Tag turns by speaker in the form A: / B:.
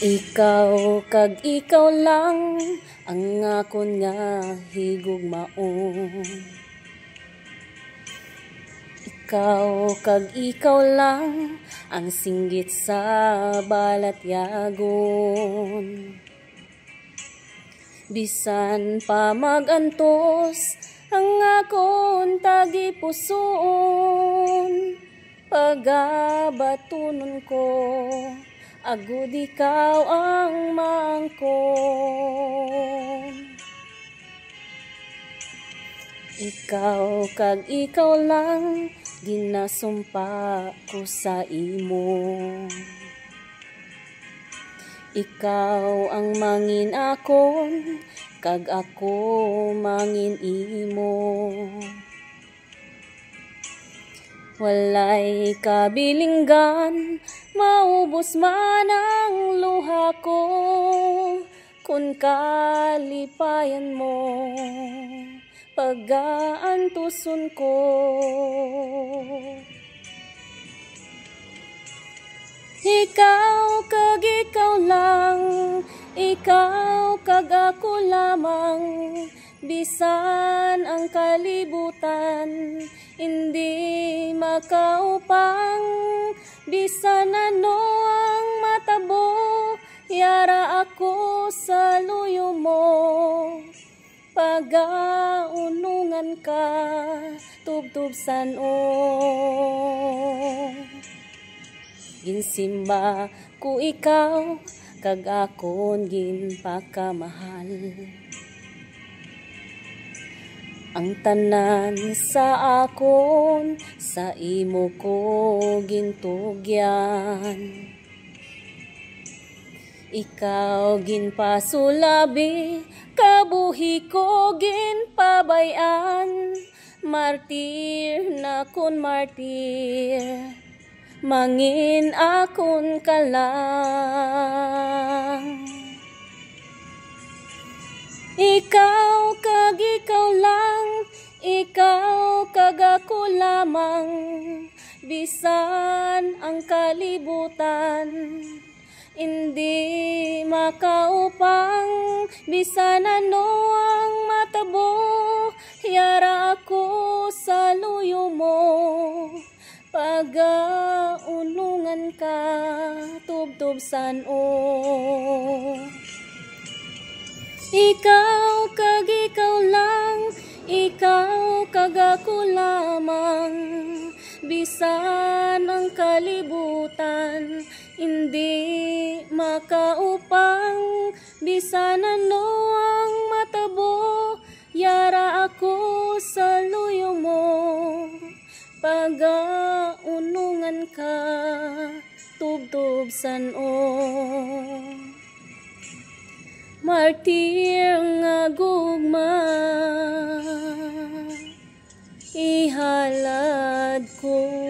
A: Ikaw kag ikaw lang ang akon nga higugmaon. Ikaw kag ikaw lang ang singgit sa balat yagon. Bisan pa magantos ang akon tagipusoon, pagabatunon ko agud ikaw ang maangkon. Ikaw kag ikaw lang ginasumpa ko sa imo. Ikaw ang mangin akon kag ako mangin imo. Walay kabilinggan, maubos man ang luha ko kung kalipayan mo pag-aantuson ko. Ikaw kag ikaw lang, ikaw kag ako lamang, bisan ang kalibutan hindi makaupang, bisan ano ang matabo, yara ako sa luyo mo. Pag-aunungan ka, tubtubsan o. Ginsimba ko ikaw, kag akon ginpakamahal. Ang tanan sa akon, sa imo ko gintugyan. Ikaw ginpasulabi, kabuhi ko ginpabayan. Martir na kun martir, mangin akon ka lang. Ikaw kag ikaw lang, ikaw kag ako lamang, bisan ang kalibutan hindi makaupang, bisan ano ang matabo, yara ako sa luyo mo. Pag-aunungan ka, tubtubsan o. Ikaw kag ikaw lang, ikaw kag ako lamang, bisan ang kalibutan hindi makaupang, bisan ano ang matabo, yara ako sa luyo mo. Pag-aunungan ka, tubtubsan o. Martir nga gugma, ihalad ko.